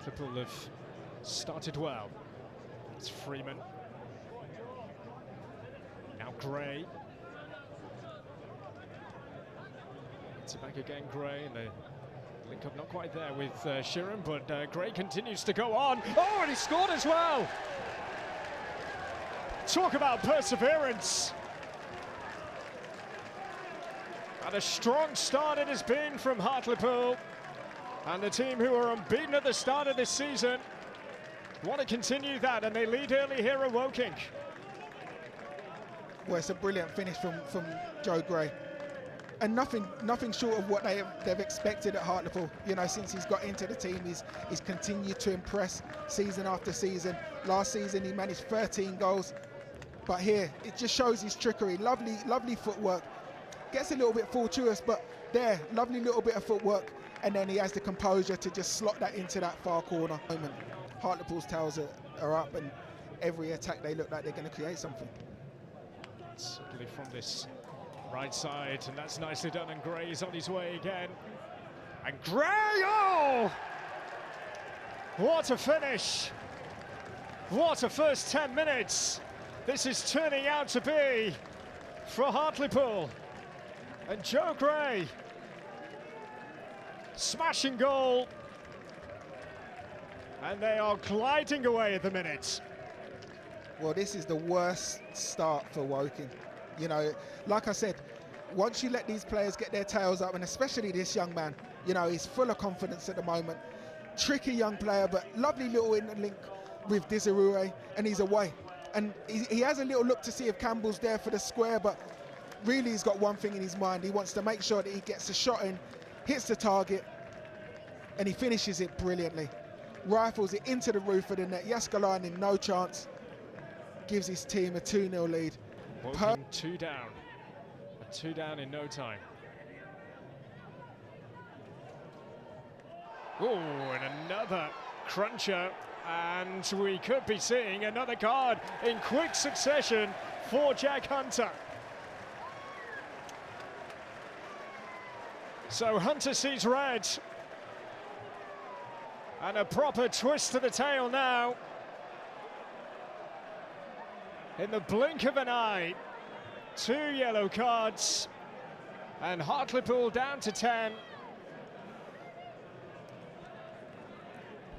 Hartlepool have started well. It's Freeman. Now Gray. It's back again, Gray, and the link up not quite there with Sheeran, but Gray continues to go on. Oh, and he scored as well! Talk about perseverance! And a strong start it has been from Hartlepool. And the team who are unbeaten at the start of this season want to continue that, and they lead early here at Woking. Well, it's a brilliant finish from Joe Gray. And nothing short of what they've expected at Hartlepool. You know, since he's got into the team, he's continued to impress season after season. Last season he managed 13 goals. But here, it just shows his trickery. Lovely footwork. Gets a little bit fortuitous, but there, lovely little bit of footwork. And then he has the composure to just slot that into that far corner. Hartlepool's tails are up, and every attack they look like they're going to create something. Certainly from this right side, and that's nicely done, and Gray's on his way again. And Gray, oh! What a finish! What a first 10 minutes this is turning out to be for Hartlepool. And Joe Gray, smashing goal. And they are gliding away at the minute. Well, this is the worst start for Woking. You know, like I said, once you let these players get their tails up, and especially this young man, you know, he's full of confidence at the moment. Tricky young player, but lovely little interlink with Desiree, and he's away. And he has a little look to see if Campbell's there for the square, but really he's got one thing in his mind. He wants to make sure that he gets the shot in, hits the target, and he finishes it brilliantly. Rifles it into the roof of the net. Yaskalainen, no chance. Gives his team a 2-0 lead. Woking 2 down. A 2 down in no time. Oh, and another cruncher. And we could be seeing another card in quick succession for Jack Hunter. So Hunter sees red. And a proper twist to the tail now. In the blink of an eye, 2 yellow cards. And Hartlepool down to 10.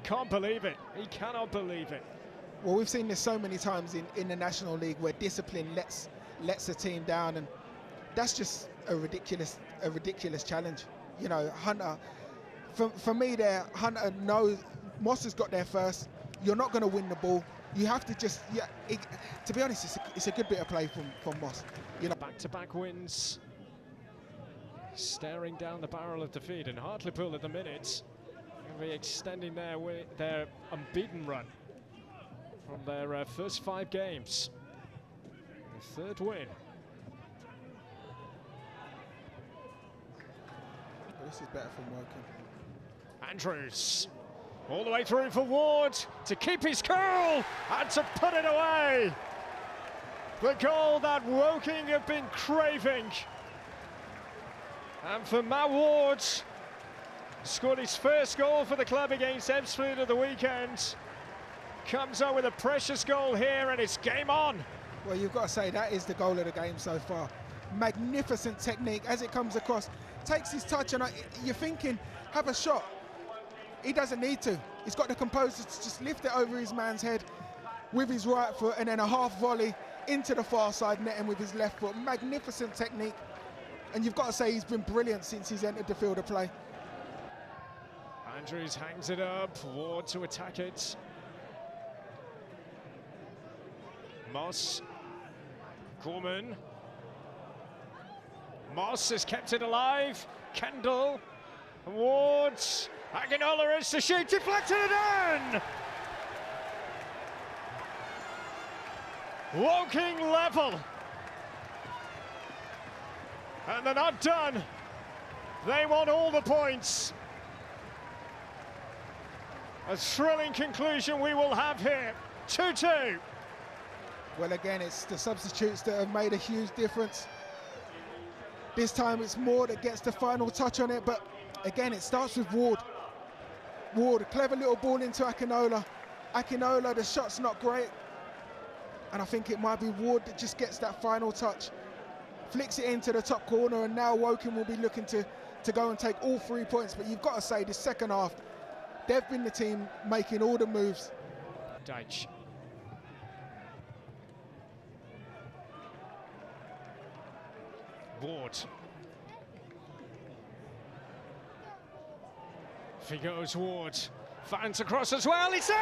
Can't believe it. He cannot believe it. Well, we've seen this so many times in the National League where discipline lets a team down, and that's just a ridiculous challenge. You know, Hunter, for me there, Hunter knows Moss has got there first. You're not going to win the ball. You have to just, to be honest, it's a good bit of play from Moss. You know, back-to-back wins, staring down the barrel of defeat, and Hartlepool at the minute will be extending their unbeaten run from their first 5 games. The 3rd win. This is better from Woking. Andrews, all the way through for Ward to keep his cool and to put it away. The goal that Woking have been craving. And for Matt Ward, scored his first goal for the club against Ebbsfleet at the weekend. Comes up with a precious goal here, and it's game on. Well, you've got to say that is the goal of the game so far. Magnificent technique as it comes across. Takes his touch, and you're thinking, have a shot. He doesn't need to. He's got the composure to just lift it over his man's head with his right foot, and then a half volley into the far side netting with his left foot. Magnificent technique. And you've got to say he's been brilliant since he's entered the field of play. Andrews hangs it up, Ward to attack it. Moss, Gorman. Moss has kept it alive. Kendall, Ward, Aginola is to shoot, deflected and in! Woking level. And they're not done. They want all the points. A thrilling conclusion we will have here. 2-2. Well, again, it's the substitutes that have made a huge difference. This time it's Moore that gets the final touch on it, but again, it starts with Ward. Ward, a clever little ball into Akinola. Akinola, the shot's not great. And I think it might be Ward that just gets that final touch. Flicks it into the top corner, and now Woking will be looking to go and take all 3 points. But you've got to say, this second half, they've been the team making all the moves. Deitch. Ward. If he goes, Ward finds across as well, it's in!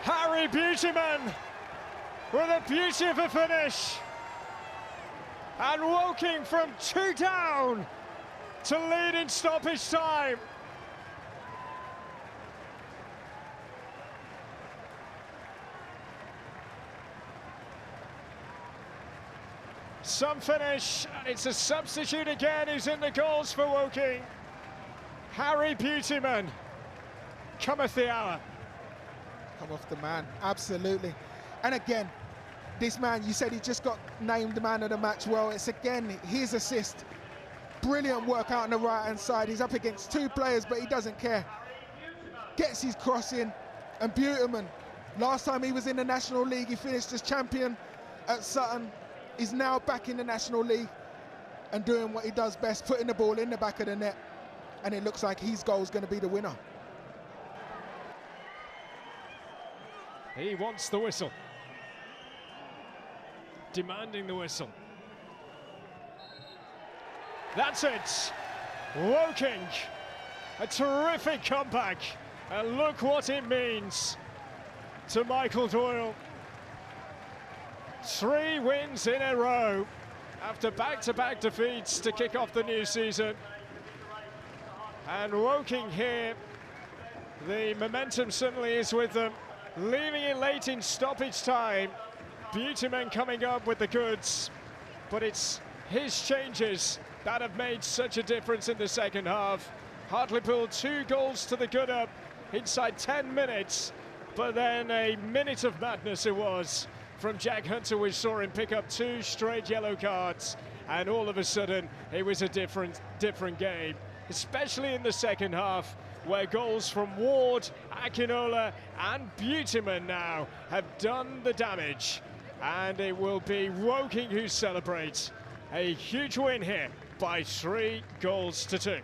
Harry Beautyman with a beauty of a finish. And Woking from 2 down to lead in stoppage time. Some finish, and it's a substitute again who's in the goals for Woking. Harry Beautyman, cometh the hour. Come off the man, absolutely. And again, this man, you said he just got named the man of the match. Well, it's again his assist. Brilliant work out on the right-hand side. He's up against 2 players, but he doesn't care. Gets his cross in, and Beautyman, last time he was in the National League, he finished as champion at Sutton. He's now back in the National League and doing what he does best, putting the ball in the back of the net. And it looks like his goal is going to be the winner. He wants the whistle. Demanding the whistle. That's it. Woking, a terrific comeback. And look what it means to Michael Doyle. 3 wins in a row after back-to-back defeats to kick off the new season. And Woking here, the momentum certainly is with them. Leaving it late in stoppage time. Beautyman coming up with the goods. But it's his changes that have made such a difference in the second half. Hartlepool 2 goals to the good up inside 10 minutes. But then a minute of madness it was from Jack Hunter. We saw him pick up 2 straight yellow cards, and all of a sudden it was a different game, especially in the second half, where goals from Ward, Akinola and Beautyman now have done the damage. And it will be Woking who celebrates a huge win here by 3 goals to 2.